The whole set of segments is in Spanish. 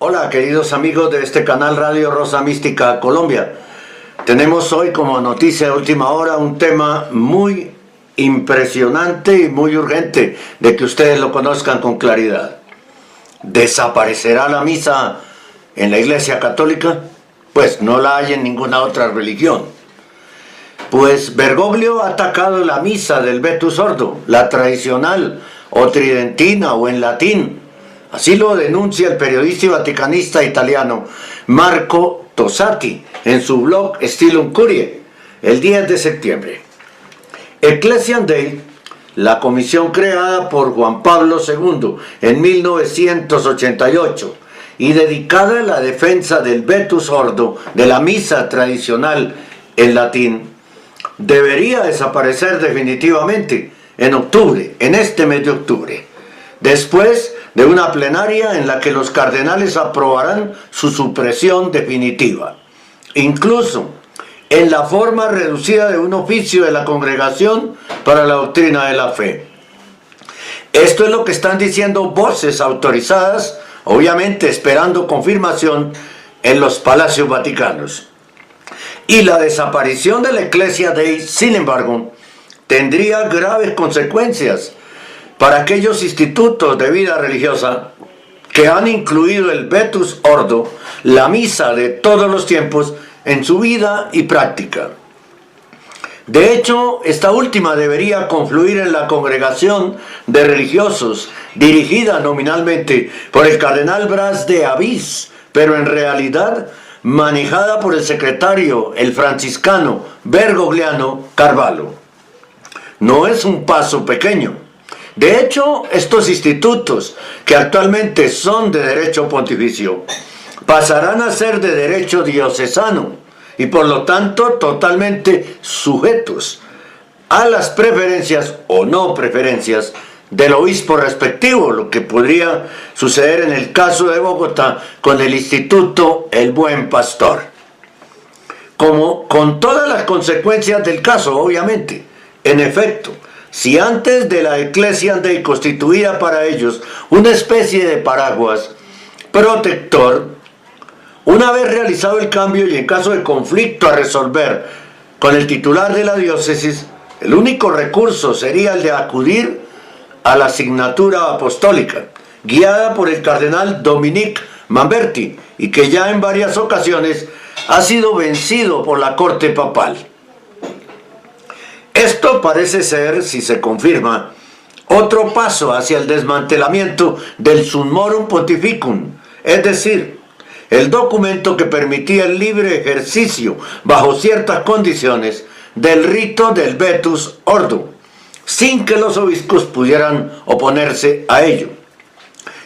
Hola queridos amigos de este canal Radio Rosa Mística Colombia. Tenemos hoy como noticia de última hora un tema muy impresionante y muy urgente de que ustedes lo conozcan con claridad. ¿Desaparecerá la misa en la Iglesia Católica? Pues no la hay en ninguna otra religión. Pues Bergoglio ha atacado la misa del Vetus Ordo, la tradicional o tridentina o en latín. Así lo denuncia el periodista y vaticanista italiano Marco Tosatti en su blog Stylum Curiae el 10 de septiembre. Ecclesiam Dei, la comisión creada por Juan Pablo II en 1988 y dedicada a la defensa del Vetus Ordo, de la misa tradicional en latín, debería desaparecer definitivamente en octubre, en este mes de octubre, después de una plenaria en la que los cardenales aprobarán su supresión definitiva, incluso en la forma reducida de un oficio de la Congregación para la Doctrina de la Fe. Esto es lo que están diciendo voces autorizadas, obviamente esperando confirmación en los palacios vaticanos. Y la desaparición de la Ecclesia Dei, sin embargo, tendría graves consecuencias para aquellos institutos de vida religiosa que han incluido el Vetus Ordo, la misa de todos los tiempos, en su vida y práctica. De hecho, esta última debería confluir en la congregación de religiosos, dirigida nominalmente por el cardenal Bras de Avís, pero en realidad manejada por el secretario, el franciscano Bergogliano Carvalho. No es un paso pequeño. De hecho, estos institutos, que actualmente son de derecho pontificio, pasarán a ser de derecho diocesano y por lo tanto totalmente sujetos a las preferencias o no preferencias del obispo respectivo, lo que podría suceder en el caso de Bogotá con el Instituto El Buen Pastor. Como con todas las consecuencias del caso, obviamente. En efecto, si antes de la Ecclesiam Dei constituía para ellos una especie de paraguas protector, una vez realizado el cambio y en caso de conflicto a resolver con el titular de la diócesis, el único recurso sería el de acudir a la asignatura apostólica, guiada por el cardenal Dominique Manberti, y que ya en varias ocasiones ha sido vencido por la corte papal. Esto parece ser, si se confirma, otro paso hacia el desmantelamiento del Summorum Pontificum, es decir, el documento que permitía el libre ejercicio, bajo ciertas condiciones, del rito del Vetus Ordo, sin que los obispos pudieran oponerse a ello.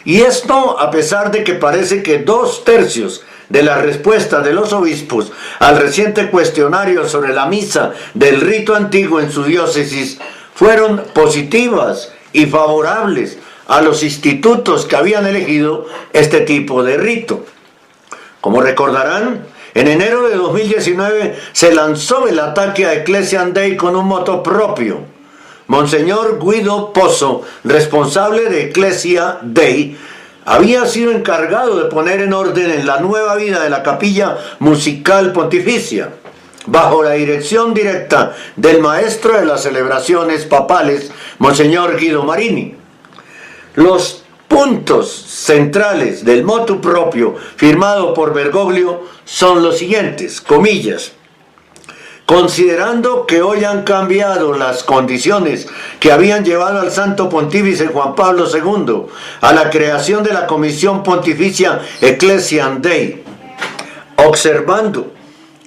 Y esto a pesar de que parece que 2/3 de la respuesta de los obispos al reciente cuestionario sobre la misa del rito antiguo en su diócesis fueron positivas y favorables a los institutos que habían elegido este tipo de rito. Como recordarán, en enero de 2019 se lanzó el ataque a Ecclesiam Dei con un moto propio. Monseñor Guido Pozzo, responsable de Ecclesia Dei, había sido encargado de poner en orden en la nueva vida de la capilla musical pontificia, bajo la dirección directa del maestro de las celebraciones papales, Monseñor Guido Marini. Los puntos centrales del motu proprio firmado por Bergoglio son los siguientes, comillas: considerando que hoy han cambiado las condiciones que habían llevado al Santo Pontífice Juan Pablo II a la creación de la Comisión Pontificia Ecclesiam Dei, observando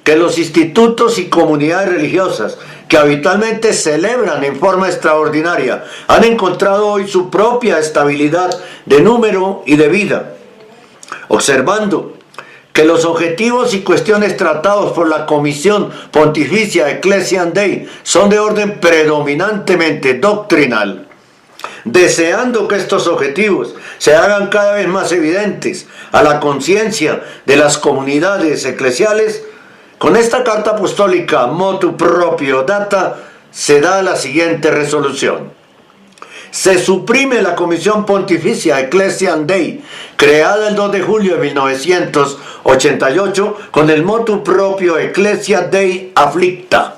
que los institutos y comunidades religiosas que habitualmente celebran en forma extraordinaria han encontrado hoy su propia estabilidad de número y de vida, observando que los objetivos y cuestiones tratados por la Comisión Pontificia Ecclesiam Dei son de orden predominantemente doctrinal, deseando que estos objetivos se hagan cada vez más evidentes a la conciencia de las comunidades eclesiales, con esta carta apostólica motu proprio data se da la siguiente resolución: se suprime la Comisión Pontificia Ecclesiam Dei, creada el 2 de julio de 1988 con el motu propio Ecclesia Dei Afflicta.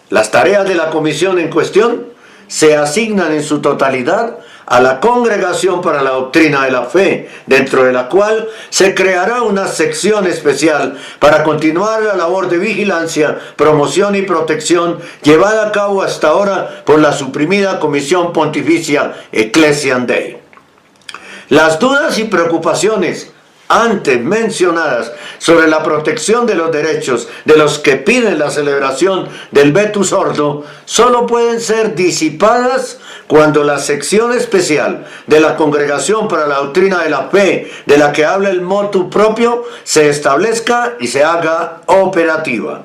Las tareas de la comisión en cuestión se asignan en su totalidad a la Congregación para la Doctrina de la Fe, dentro de la cual se creará una sección especial para continuar la labor de vigilancia, promoción y protección llevada a cabo hasta ahora por la suprimida Comisión Pontificia Ecclesiam Dei. Las dudas y preocupaciones antes mencionadas sobre la protección de los derechos de los que piden la celebración del Vetus Ordo solo pueden ser disipadas cuando la sección especial de la Congregación para la Doctrina de la Fe, de la que habla el motu propio, se establezca y se haga operativa.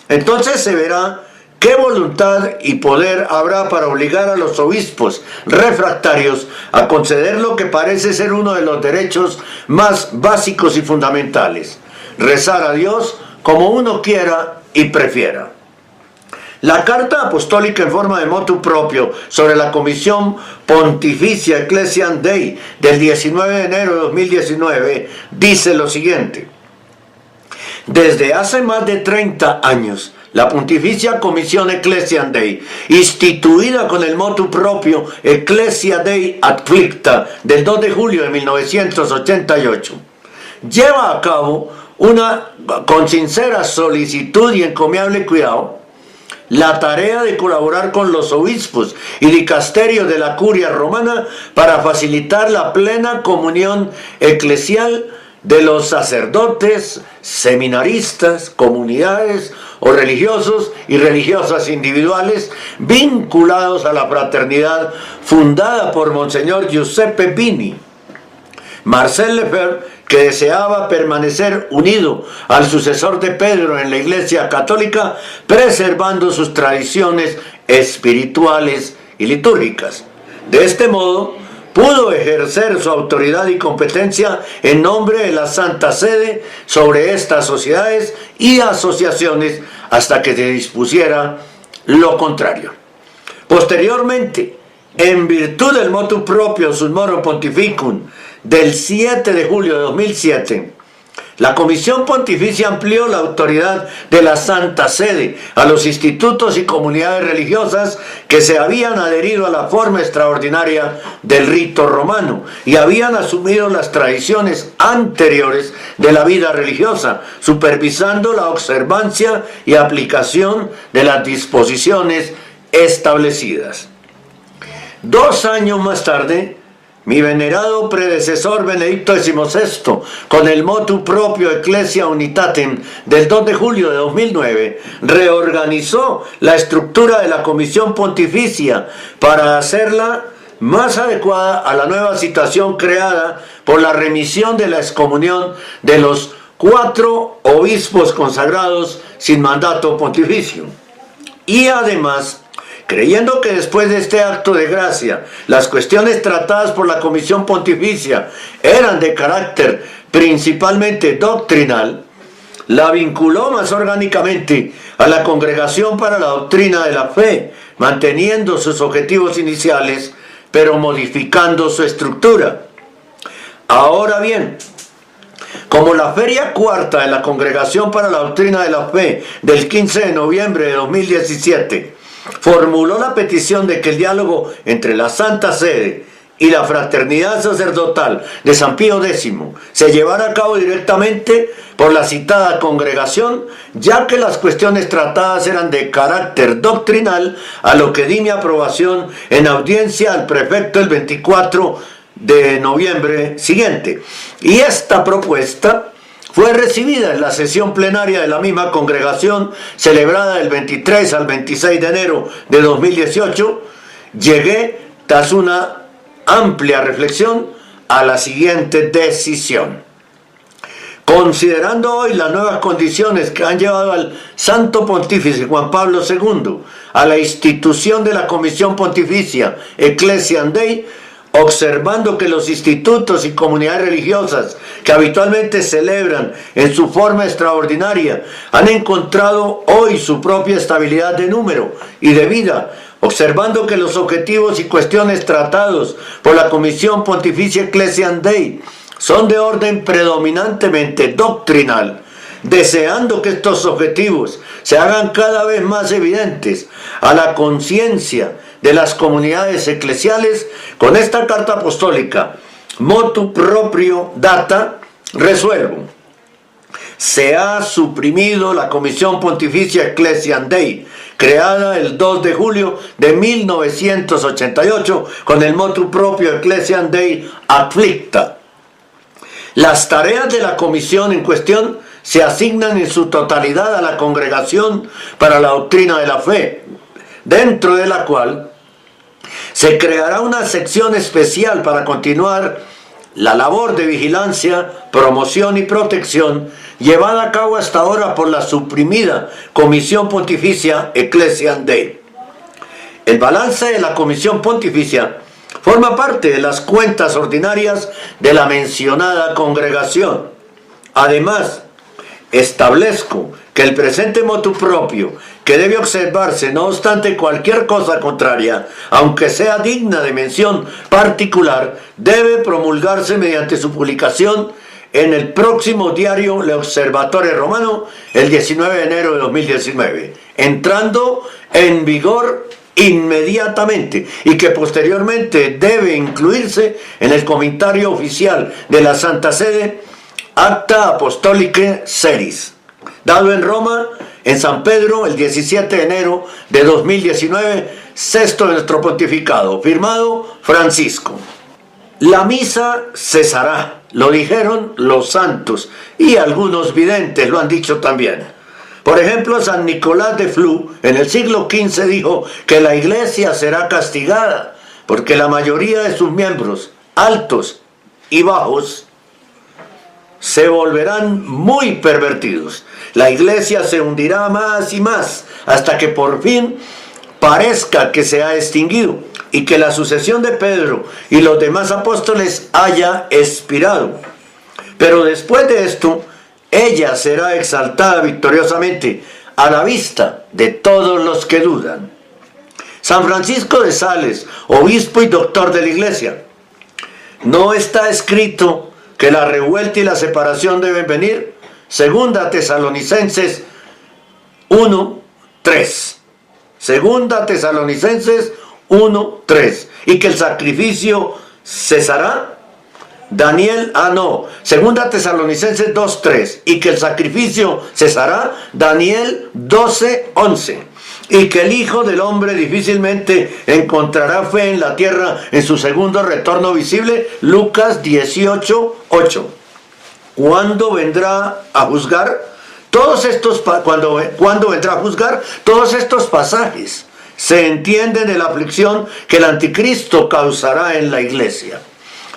Entonces se verá qué voluntad y poder habrá para obligar a los obispos refractarios a conceder lo que parece ser uno de los derechos más básicos y fundamentales: rezar a Dios como uno quiera y prefiera. La carta apostólica en forma de motu propio sobre la Comisión Pontificia Ecclesiam Dei del 19 de enero de 2019 dice lo siguiente: desde hace más de 30 años, la Pontificia Comisión Ecclesiam Dei, instituida con el motu propio Ecclesia Dei Afflicta del 2 de julio de 1988, lleva a cabo con sincera solicitud y encomiable cuidado la tarea de colaborar con los obispos y dicasterios de la Curia Romana para facilitar la plena comunión eclesial de los sacerdotes, seminaristas, comunidades o religiosos y religiosas individuales vinculados a la fraternidad fundada por Monseñor Giuseppe Bini. Marcel Lefebvre, que deseaba permanecer unido al sucesor de Pedro en la Iglesia Católica, preservando sus tradiciones espirituales y litúrgicas. De este modo, pudo ejercer su autoridad y competencia en nombre de la Santa Sede sobre estas sociedades y asociaciones hasta que se dispusiera lo contrario. Posteriormente, en virtud del motu propio Summorum Pontificum del 7 de julio de 2007, la Comisión Pontificia amplió la autoridad de la Santa Sede a los institutos y comunidades religiosas que se habían adherido a la forma extraordinaria del rito romano y habían asumido las tradiciones anteriores de la vida religiosa, supervisando la observancia y aplicación de las disposiciones establecidas. 2 años más tarde, mi venerado predecesor Benedicto XVI, con el motu propio Ecclesia Unitatem del 2 de julio de 2009, reorganizó la estructura de la Comisión Pontificia para hacerla más adecuada a la nueva situación creada por la remisión de la excomunión de los 4 obispos consagrados sin mandato pontificio. Y además, creyendo que después de este acto de gracia, las cuestiones tratadas por la Comisión Pontificia eran de carácter principalmente doctrinal, la vinculó más orgánicamente a la Congregación para la Doctrina de la Fe, manteniendo sus objetivos iniciales, pero modificando su estructura. Ahora bien, como la Feria Cuarta de la Congregación para la Doctrina de la Fe del 15 de noviembre de 2017 formuló la petición de que el diálogo entre la Santa Sede y la Fraternidad Sacerdotal de San Pío X se llevara a cabo directamente por la citada congregación, ya que las cuestiones tratadas eran de carácter doctrinal, a lo que di mi aprobación en audiencia al prefecto el 24 de noviembre siguiente. Y esta propuesta fue recibida en la sesión plenaria de la misma congregación celebrada del 23 al 26 de enero de 2018. Llegué, tras una amplia reflexión, a la siguiente decisión. Considerando hoy las nuevas condiciones que han llevado al Santo Pontífice Juan Pablo II a la institución de la Comisión Pontificia Ecclesiam Dei, observando que los institutos y comunidades religiosas que habitualmente celebran en su forma extraordinaria han encontrado hoy su propia estabilidad de número y de vida Observando que los objetivos y cuestiones tratados por la Comisión Pontificia Ecclesiam Dei son de orden predominantemente doctrinal, deseando que estos objetivos se hagan cada vez más evidentes a la conciencia de las comunidades eclesiales, con esta carta apostólica, motu proprio data, resuelvo. Se ha suprimido la Comisión Pontificia Ecclesiam Dei, creada el 2 de julio de 1988 con el motu proprio Ecclesiam Dei Afflicta. Las tareas de la comisión en cuestión se asignan en su totalidad a la Congregación para la Doctrina de la Fe, dentro de la cual se creará una sección especial para continuar la labor de vigilancia, promoción y protección llevada a cabo hasta ahora por la suprimida Comisión Pontificia Ecclesiam Dei. El balance de la Comisión Pontificia forma parte de las cuentas ordinarias de la mencionada congregación. Además, establezco que el presente motu propio, que debe observarse no obstante cualquier cosa contraria, aunque sea digna de mención particular, debe promulgarse mediante su publicación en el próximo diario Le Osservatore Romano, el 19 de enero de 2019, entrando en vigor inmediatamente, y que posteriormente debe incluirse en el comentario oficial de la Santa Sede, Acta Apostolicae Seris, dado en Roma, en San Pedro, el 17 de enero de 2019, sexto de nuestro pontificado, firmado Francisco. La misa cesará, lo dijeron los santos, y algunos videntes lo han dicho también. Por ejemplo, San Nicolás de Flú en el siglo XV dijo que la Iglesia será castigada porque la mayoría de sus miembros, altos y bajos, se volverán muy pervertidos. La Iglesia se hundirá más y más hasta que por fin parezca que se ha extinguido y que la sucesión de Pedro y los demás apóstoles haya expirado. Pero después de esto, ella será exaltada victoriosamente a la vista de todos los que dudan. San Francisco de Sales, obispo y doctor de la Iglesia. ¿No está escrito que la revuelta y la separación deben venir? Segunda Tesalonicenses 1:3. Segunda Tesalonicenses 1:3. Y que el sacrificio cesará. Segunda Tesalonicenses 2:3. Y que el sacrificio cesará. Daniel 12:11. Y que el Hijo del Hombre difícilmente encontrará fe en la tierra en su segundo retorno visible. Lucas 18:8. ¿Cuándo vendrá a juzgar? ¿Cuándo vendrá a juzgar? Todos estos pasajes se entienden de la aflicción que el anticristo causará en la Iglesia.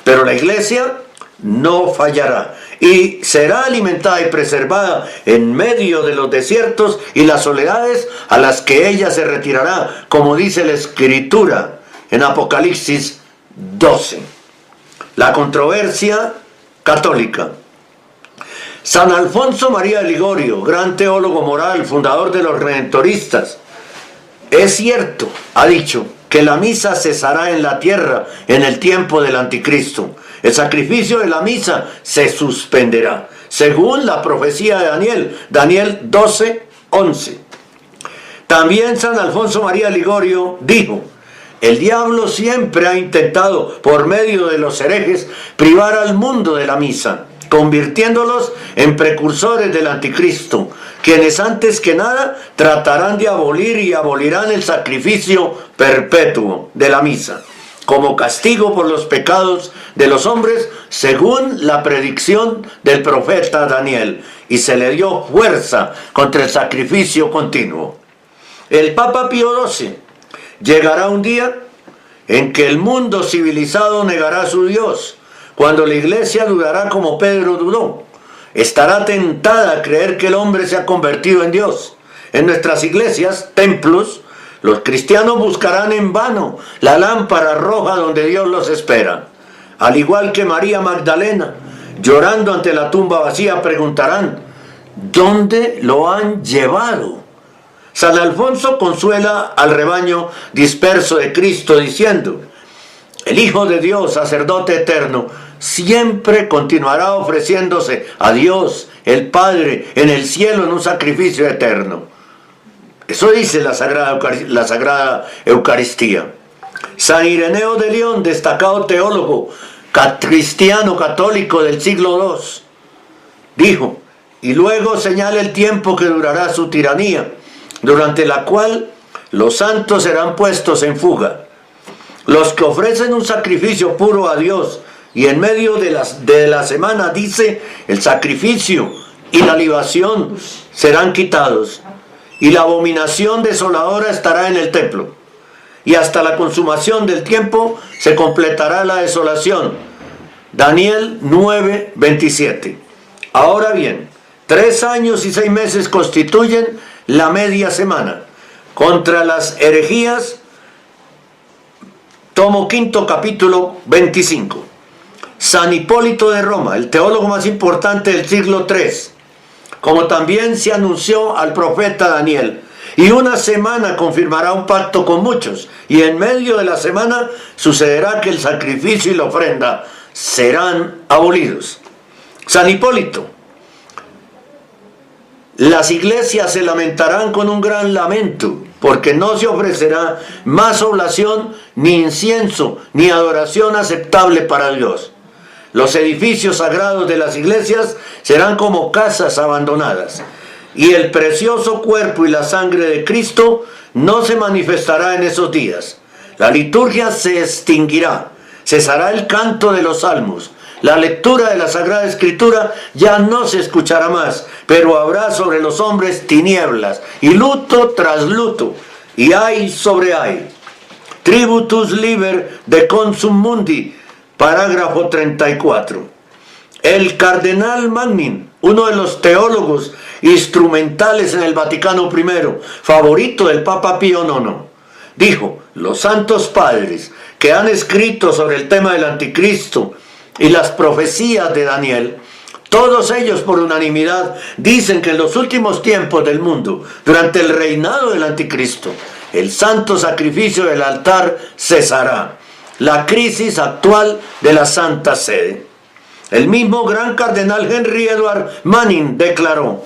Pero la Iglesia no fallará y será alimentada y preservada en medio de los desiertos y las soledades a las que ella se retirará, como dice la Escritura en Apocalipsis 12. La controversia católica. San Alfonso María de Ligorio, gran teólogo moral, fundador de los redentoristas, es cierto, ha dicho, que la misa cesará en la tierra en el tiempo del anticristo. El sacrificio de la misa se suspenderá, según la profecía de Daniel 12:11. También San Alfonso María de Ligorio dijo: el diablo siempre ha intentado, por medio de los herejes, privar al mundo de la misa, convirtiéndolos en precursores del anticristo, quienes antes que nada tratarán de abolir y abolirán el sacrificio perpetuo de la misa, como castigo por los pecados de los hombres, según la predicción del profeta Daniel, y se le dio fuerza contra el sacrificio continuo. El Papa Pío XII: llegará un día en que el mundo civilizado negará a su Dios, cuando la Iglesia dudará como Pedro dudó. Estará tentada a creer que el hombre se ha convertido en Dios. En nuestras iglesias, templos, los cristianos buscarán en vano la lámpara roja donde Dios los espera. Al igual que María Magdalena, llorando ante la tumba vacía, preguntarán: ¿dónde lo han llevado? San Alfonso consuela al rebaño disperso de Cristo diciendo: el Hijo de Dios, sacerdote eterno, siempre continuará ofreciéndose a Dios, el Padre, en el cielo en un sacrificio eterno. Eso dice la Sagrada Eucaristía. San Ireneo de León, destacado teólogo cristiano católico del siglo II, dijo: y luego señala el tiempo que durará su tiranía, durante la cual los santos serán puestos en fuga. Los que ofrecen un sacrificio puro a Dios, y en medio de la semana, dice, el sacrificio y la libación serán quitados, y la abominación desoladora estará en el templo, y hasta la consumación del tiempo se completará la desolación. Daniel 9:27. Ahora bien, 3 años y 6 meses constituyen la media semana. Contra las herejías, tomo 5, capítulo 25. San Hipólito de Roma, el teólogo más importante del siglo III, como también se anunció al profeta Daniel, y una semana confirmará un pacto con muchos, y en medio de la semana sucederá que el sacrificio y la ofrenda serán abolidos. San Hipólito: las iglesias se lamentarán con un gran lamento, porque no se ofrecerá más oblación, ni incienso, ni adoración aceptable para Dios. Los edificios sagrados de las iglesias serán como casas abandonadas, y el precioso cuerpo y la sangre de Cristo no se manifestará en esos días. La liturgia se extinguirá, cesará el canto de los salmos, la lectura de la Sagrada Escritura ya no se escuchará más, pero habrá sobre los hombres tinieblas, y luto tras luto, y ay sobre ay. Tributus liber de consum mundi, parágrafo 34. El cardenal Magnin, uno de los teólogos instrumentales en el Vaticano I, favorito del Papa Pío IX, dijo: los santos padres que han escrito sobre el tema del anticristo y las profecías de Daniel, todos ellos por unanimidad dicen que en los últimos tiempos del mundo, durante el reinado del anticristo, el santo sacrificio del altar cesará. La crisis actual de la Santa Sede. El mismo gran cardenal Henry Edward Manning declaró: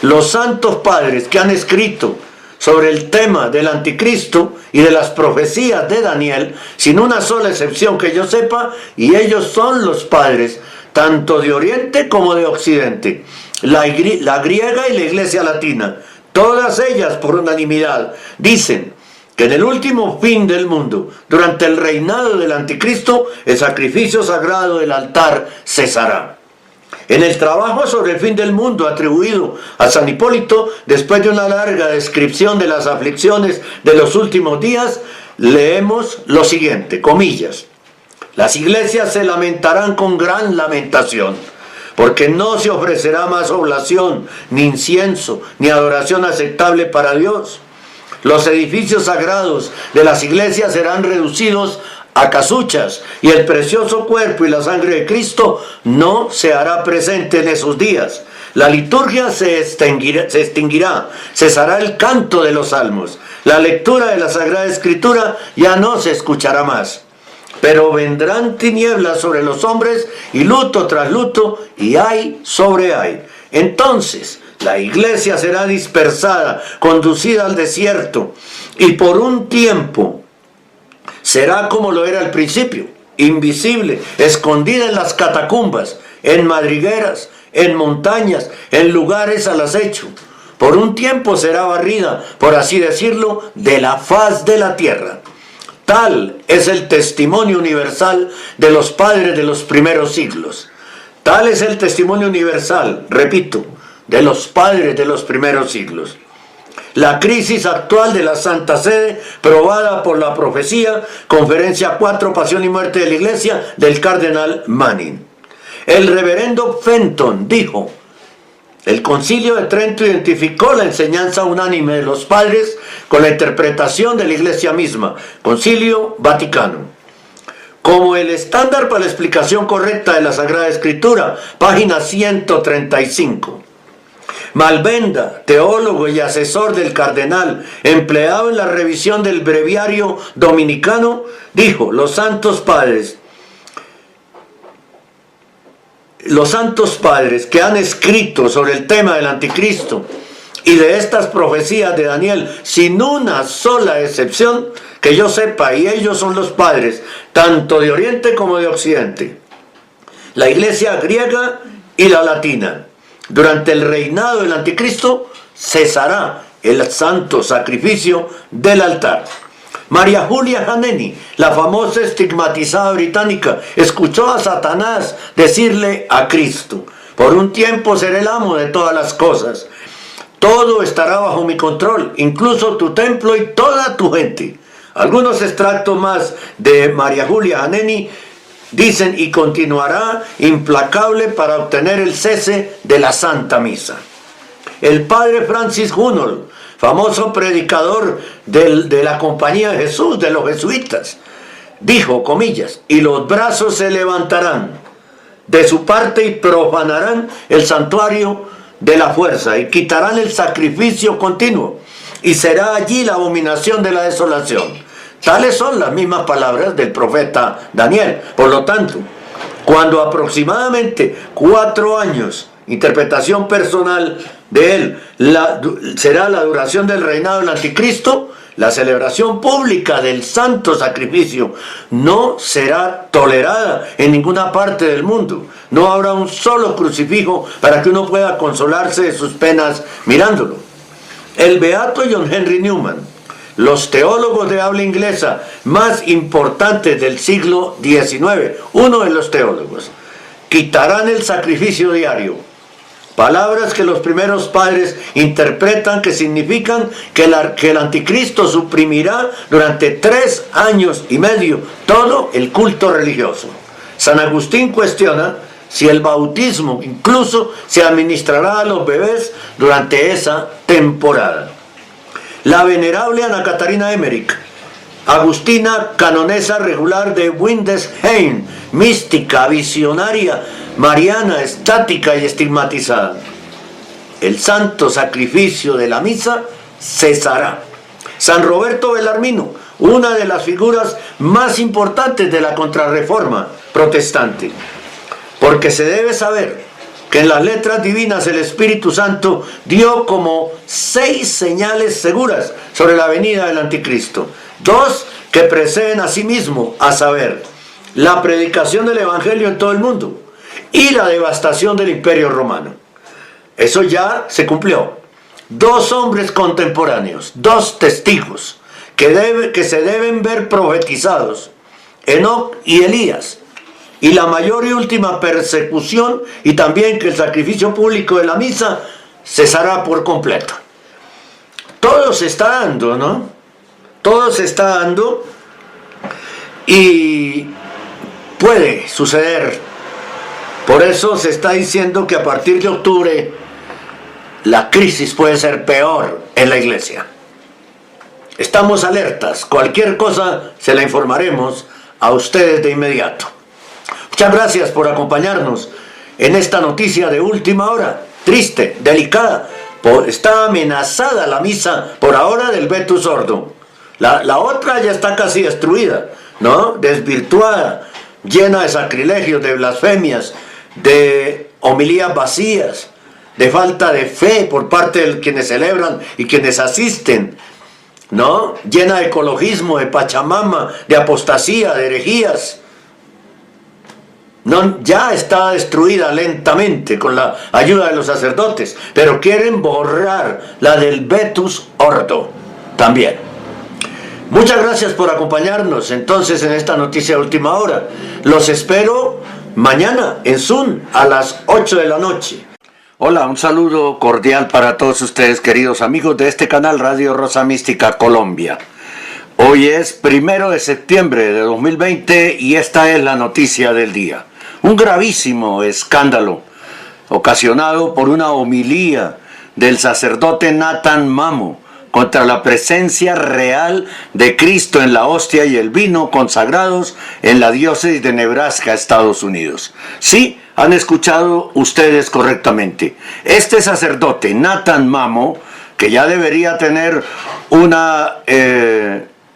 los santos padres que han escrito sobre el tema del anticristo y de las profecías de Daniel, sin una sola excepción que yo sepa, y ellos son los padres tanto de Oriente como de Occidente, la griega y la iglesia latina, todas ellas por unanimidad dicen que en el último fin del mundo, durante el reinado del anticristo, el sacrificio sagrado del altar cesará. En el trabajo sobre el fin del mundo atribuido a San Hipólito, después de una larga descripción de las aflicciones de los últimos días, leemos lo siguiente, comillas: las iglesias se lamentarán con gran lamentación, porque no se ofrecerá más oblación, ni incienso, ni adoración aceptable para Dios. Los edificios sagrados de las iglesias serán reducidos a casuchas, y el precioso cuerpo y la sangre de Cristo no se hará presente en esos días. La liturgia se extinguirá, cesará el canto de los salmos, la lectura de la Sagrada Escritura ya no se escuchará más. Pero vendrán tinieblas sobre los hombres, y luto tras luto, y ay sobre ay. Entonces la iglesia será dispersada, conducida al desierto, y por un tiempo será como lo era al principio, invisible, escondida en las catacumbas, en madrigueras, en montañas, en lugares al acecho. Por un tiempo será barrida, por así decirlo, de la faz de la tierra. Tal es el testimonio universal de los padres de los primeros siglos. Tal es el testimonio universal, repito, de los padres de los primeros siglos. La crisis actual de la Santa Sede, probada por la profecía, Conferencia 4, Pasión y Muerte de la Iglesia, del cardenal Manning. El reverendo Fenton dijo: el Concilio de Trento identificó la enseñanza unánime de los padres con la interpretación de la Iglesia misma, Concilio Vaticano, como el estándar para la explicación correcta de la Sagrada Escritura, página 135. Malvenda, teólogo y asesor del cardenal, empleado en la revisión del breviario dominicano, dijo: los santos padres que han escrito sobre el tema del anticristo y de estas profecías de Daniel, sin una sola excepción, que yo sepa, y ellos son los padres, tanto de Oriente como de Occidente, la iglesia griega y la latina. Durante el reinado del anticristo cesará el santo sacrificio del altar. María Julia Haneni, la famosa estigmatizada británica, escuchó a Satanás decirle a Cristo: por un tiempo seré el amo de todas las cosas. Todo estará bajo mi control, incluso tu templo y toda tu gente. Algunos extractos más de María Julia Haneni dicen: y continuará implacable para obtener el cese de la Santa Misa. El padre Francis Hunold, famoso predicador de la Compañía de Jesús, de los jesuitas, dijo, comillas: y los brazos se levantarán de su parte y profanarán el santuario de la fuerza y quitarán el sacrificio continuo, y será allí la abominación de la desolación. Tales son las mismas palabras del profeta Daniel. Por lo tanto, cuando aproximadamente 4 años, interpretación personal de él, será la duración del reinado del anticristo, la celebración pública del santo sacrificio no será tolerada en ninguna parte del mundo. No habrá un solo crucifijo para que uno pueda consolarse de sus penas mirándolo. El beato John Henry Newman, los teólogos de habla inglesa más importantes del siglo XIX, uno de los teólogos, quitarán el sacrificio diario. Palabras que los primeros padres interpretan que significan que el anticristo suprimirá durante 3 años y medio todo el culto religioso. San Agustín cuestiona si el bautismo incluso se administrará a los bebés durante esa temporada. La venerable Ana Catarina Emmerich, agustina, canonesa regular de Windesheim, mística, visionaria, mariana, estática y estigmatizada: el santo sacrificio de la misa cesará. San Roberto Bellarmino, una de las figuras más importantes de la contrarreforma protestante, porque se debe saber que en las letras divinas el Espíritu Santo dio como 6 señales seguras sobre la venida del anticristo. 2 que preceden a sí mismo, a saber, la predicación del Evangelio en todo el mundo y la devastación del Imperio Romano. Eso ya se cumplió. 2 hombres contemporáneos, 2 testigos que se deben ver profetizados: Enoc y Elías. Y la mayor y última persecución, y también que el sacrificio público de la misa cesará por completo. Todo se está dando, ¿no? Todo se está dando y puede suceder. Por eso se está diciendo que a partir de octubre la crisis puede ser peor en la iglesia. Estamos alertas. Cualquier cosa se la informaremos a ustedes de inmediato. Muchas gracias por acompañarnos en esta noticia de última hora, triste, delicada. Está amenazada la misa por ahora del Vetus Ordo. La otra ya está casi destruida, ¿no? Desvirtuada, llena de sacrilegios, de blasfemias, de homilías vacías, de falta de fe por parte de quienes celebran y quienes asisten, ¿no? Llena de ecologismo, de pachamama, de apostasía, de herejías. No, ya está destruida lentamente con la ayuda de los sacerdotes, pero quieren borrar la del Vetus Ordo también. Muchas gracias por acompañarnos entonces en esta noticia de última hora. Los espero mañana en Zoom a las 8 de la noche. Hola, un saludo cordial para todos ustedes, queridos amigos de este canal Radio Rosa Mística Colombia. Hoy es 1 de septiembre de 2020 y esta es la noticia del día. Un gravísimo escándalo ocasionado por una homilía del sacerdote Nathan Mamo contra la presencia real de Cristo en la hostia y el vino consagrados en la diócesis de Nebraska, Estados Unidos. Sí, han escuchado ustedes correctamente. Este sacerdote, Nathan Mamo, que ya debería tener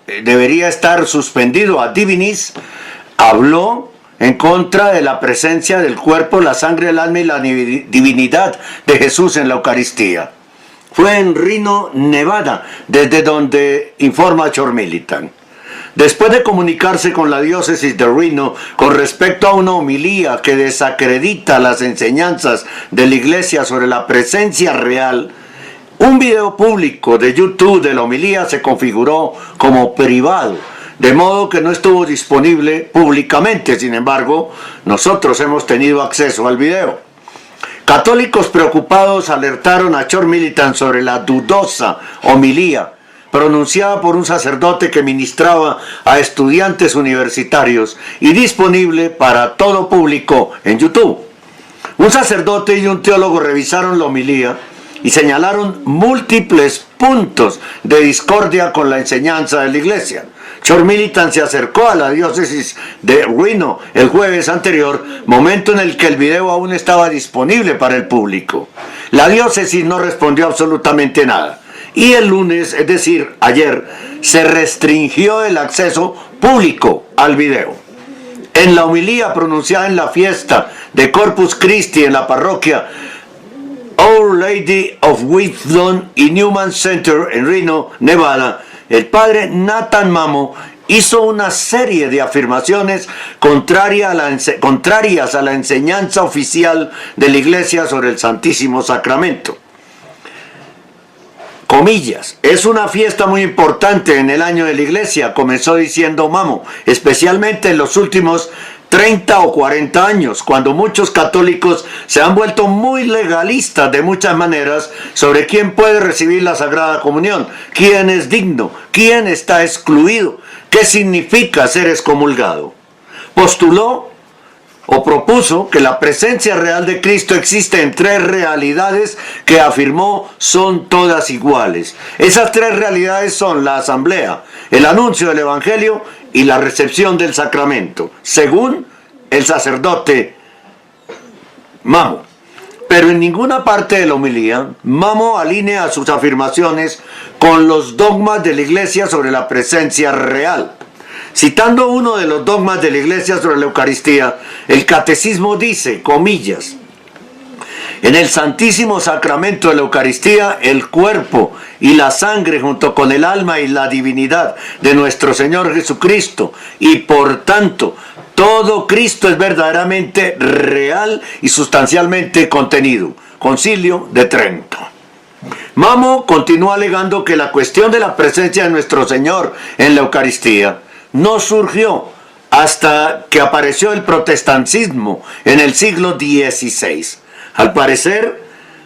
debería estar suspendido ad divinis, habló en contra de la presencia del cuerpo, la sangre, el alma y la divinidad de Jesús en la Eucaristía. Fue en Reno, Nevada, desde donde informa Church Militant. Después de comunicarse con la diócesis de Reno con respecto a una homilía que desacredita las enseñanzas de la Iglesia sobre la presencia real, un video público de YouTube de la homilía se configuró como privado, de modo que no estuvo disponible públicamente. Sin embargo, nosotros hemos tenido acceso al video. Católicos preocupados alertaron a Church Militant sobre la dudosa homilía pronunciada por un sacerdote que ministraba a estudiantes universitarios y disponible para todo público en YouTube. Un sacerdote y un teólogo revisaron la homilía y señalaron múltiples puntos de discordia con la enseñanza de la Iglesia. Church Militant se acercó a la diócesis de Reno el jueves anterior, momento en el que el video aún estaba disponible para el público. La diócesis no respondió absolutamente nada. Y el lunes, es decir, ayer, se restringió el acceso público al video. En la homilía pronunciada en la fiesta de Corpus Christi en la parroquia Our Lady of Wisdom y Newman Center en Reno, Nevada, el padre Nathan Mamo hizo una serie de afirmaciones contrarias a la enseñanza oficial de la Iglesia sobre el Santísimo Sacramento. Comillas, es una fiesta muy importante en el año de la Iglesia, comenzó diciendo Mamo, especialmente en los últimos 30 o 40 años, cuando muchos católicos se han vuelto muy legalistas de muchas maneras sobre quién puede recibir la Sagrada Comunión, quién es digno, quién está excluido, qué significa ser excomulgado. Postuló o propuso que la presencia real de Cristo existe en tres realidades que afirmó son todas iguales. Esas tres realidades son la asamblea, el anuncio del Evangelio y la recepción del sacramento, según el sacerdote Mamo. Pero en ninguna parte de la homilía, Mamo alinea sus afirmaciones con los dogmas de la Iglesia sobre la presencia real. Citando uno de los dogmas de la Iglesia sobre la Eucaristía, el Catecismo dice, comillas, en el Santísimo Sacramento de la Eucaristía, el cuerpo y la sangre junto con el alma y la divinidad de nuestro Señor Jesucristo, y por tanto, todo Cristo es verdaderamente real y sustancialmente contenido. Concilio de Trento. Mamo continúa alegando que la cuestión de la presencia de nuestro Señor en la Eucaristía no surgió hasta que apareció el protestantismo en el siglo XVI. Al parecer,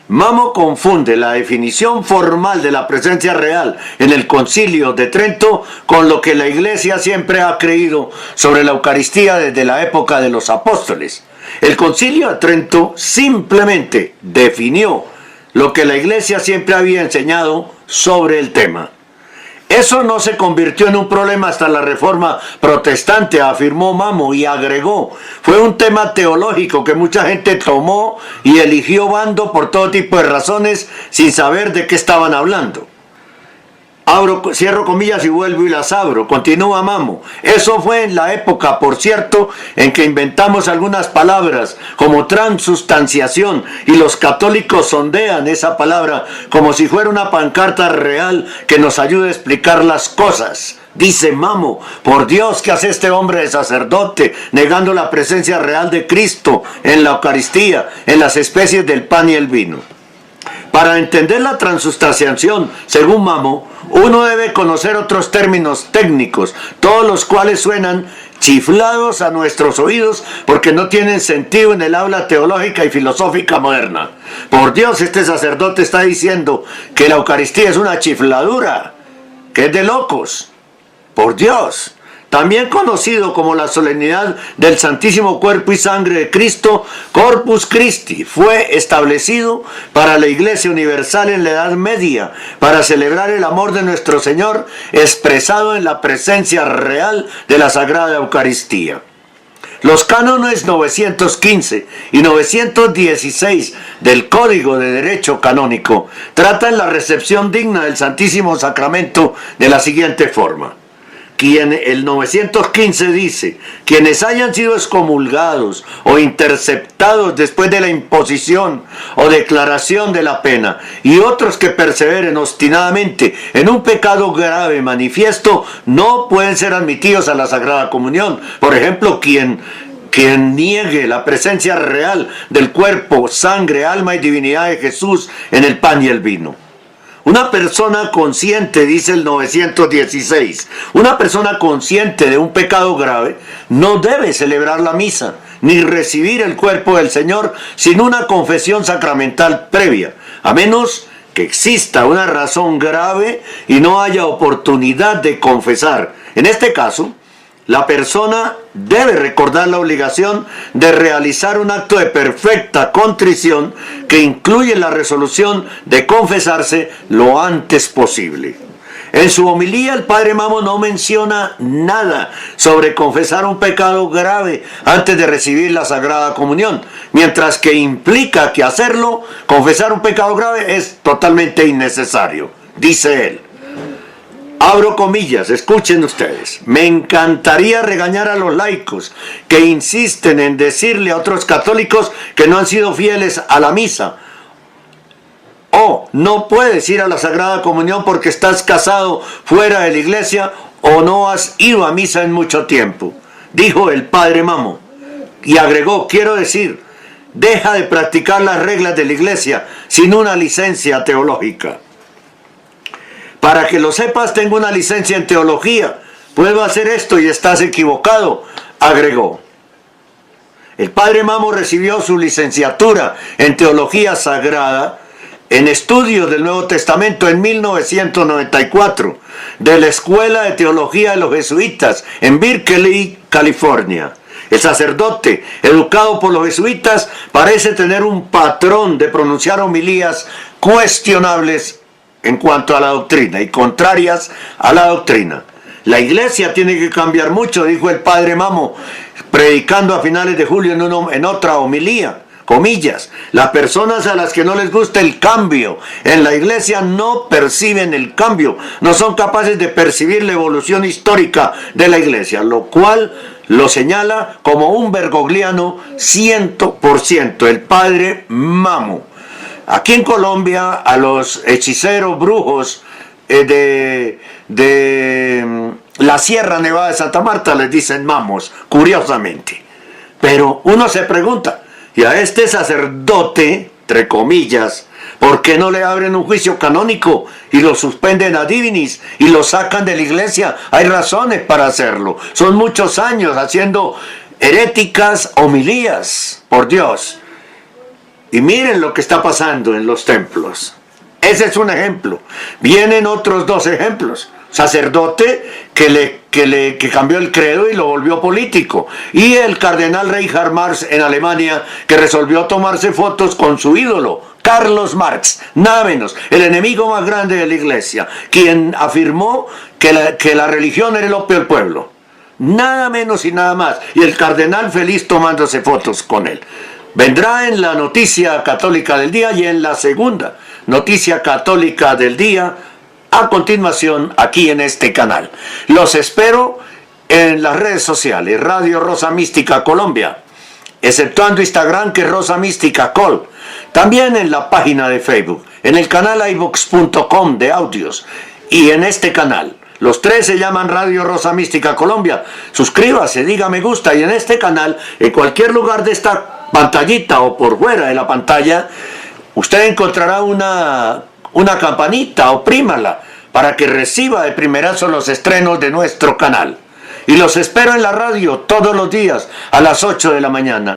Mamo confunde la definición formal de la presencia real en el Concilio de Trento con lo que la Iglesia siempre ha creído sobre la Eucaristía desde la época de los apóstoles. El Concilio de Trento simplemente definió lo que la Iglesia siempre había enseñado sobre el tema. Eso no se convirtió en un problema hasta la Reforma Protestante, afirmó Mamo, y agregó, fue un tema teológico que mucha gente tomó y eligió bando por todo tipo de razones sin saber de qué estaban hablando. Cierro comillas y vuelvo y las abro. Continúa Mamo. Eso fue en la época, por cierto, en que inventamos algunas palabras como transustanciación y los católicos sondean esa palabra como si fuera una pancarta real que nos ayude a explicar las cosas. Dice Mamo, por Dios, ¿qué hace este hombre de sacerdote negando la presencia real de Cristo en la Eucaristía, en las especies del pan y el vino? Para entender la transustanciación, según Mamo, uno debe conocer otros términos técnicos, todos los cuales suenan chiflados a nuestros oídos porque no tienen sentido en el habla teológica y filosófica moderna. Por Dios, este sacerdote está diciendo que la Eucaristía es una chifladura, que es de locos. Por Dios. También conocido como la solemnidad del Santísimo Cuerpo y Sangre de Cristo, Corpus Christi, fue establecido para la Iglesia Universal en la Edad Media, para celebrar el amor de nuestro Señor expresado en la presencia real de la Sagrada Eucaristía. Los cánones 915 y 916 del Código de Derecho Canónico tratan la recepción digna del Santísimo Sacramento de la siguiente forma. El 915 dice: quienes hayan sido excomulgados o interceptados después de la imposición o declaración de la pena, y otros que perseveren obstinadamente en un pecado grave manifiesto, no pueden ser admitidos a la Sagrada Comunión. Por ejemplo, quien niegue la presencia real del cuerpo, sangre, alma y divinidad de Jesús en el pan y el vino. Una persona consciente, dice el 916, una persona consciente de un pecado grave no debe celebrar la misa ni recibir el cuerpo del Señor sin una confesión sacramental previa, a menos que exista una razón grave y no haya oportunidad de confesar. En este caso, la persona debe recordar la obligación de realizar un acto de perfecta contrición que incluye la resolución de confesarse lo antes posible. En su homilía, el Padre Mamo no menciona nada sobre confesar un pecado grave antes de recibir la Sagrada Comunión, mientras que implica que hacerlo, confesar un pecado grave, es totalmente innecesario. Dice él, abro comillas, escuchen ustedes: me encantaría regañar a los laicos que insisten en decirle a otros católicos que no han sido fieles a la misa. O no puedes ir a la Sagrada Comunión porque estás casado fuera de la iglesia o no has ido a misa en mucho tiempo, dijo el Padre Mamo. Y agregó, quiero decir, deja de practicar las reglas de la iglesia sin una licencia teológica. Para que lo sepas, tengo una licencia en teología. Puedo hacer esto y estás equivocado, agregó. El Padre Mamo recibió su licenciatura en teología sagrada en estudios del Nuevo Testamento en 1994 de la Escuela de Teología de los Jesuitas en Berkeley, California. El sacerdote, educado por los jesuitas, parece tener un patrón de pronunciar homilías cuestionables en cuanto a la doctrina y contrarias a la doctrina. La iglesia tiene que cambiar mucho, dijo el Padre Mamo, predicando a finales de julio en otra homilía. Comillas, las personas a las que no les gusta el cambio en la iglesia no perciben el cambio, no son capaces de percibir la evolución histórica de la iglesia, lo cual lo señala como un bergogliano 100%, el Padre Mamo. Aquí en Colombia, a los hechiceros, brujos de la Sierra Nevada de Santa Marta les dicen mamos, curiosamente. Pero uno se pregunta, ¿y a este sacerdote, entre comillas, por qué no le abren un juicio canónico y lo suspenden a divinis y lo sacan de la iglesia? Hay razones para hacerlo. Son muchos años haciendo heréticas homilías, por Dios. Y miren lo que está pasando en los templos. Ese es un ejemplo. Vienen otros dos ejemplos. Sacerdote que cambió el credo y lo volvió político. Y el cardenal Reinhard Marx en Alemania, que resolvió tomarse fotos con su ídolo, Carlos Marx, nada menos, el enemigo más grande de la iglesia, quien afirmó que la religión era el opio del pueblo. Nada menos y nada más. Y el cardenal feliz tomándose fotos con él. Vendrá en la noticia católica del día y en la segunda noticia católica del día a continuación aquí en este canal. Los espero en las redes sociales, Radio Rosa Mística Colombia, exceptuando Instagram, que es Rosa Mística Col. También en la página de Facebook, en el canal iVox.com de audios y en este canal. Los tres se llaman Radio Rosa Mística Colombia. Suscríbase, diga me gusta, y en este canal, en cualquier lugar de esta pantallita o por fuera de la pantalla, usted encontrará una campanita, oprímala para que reciba de primerazo los estrenos de nuestro canal. Y los espero en la radio todos los días a las 8 de la mañana.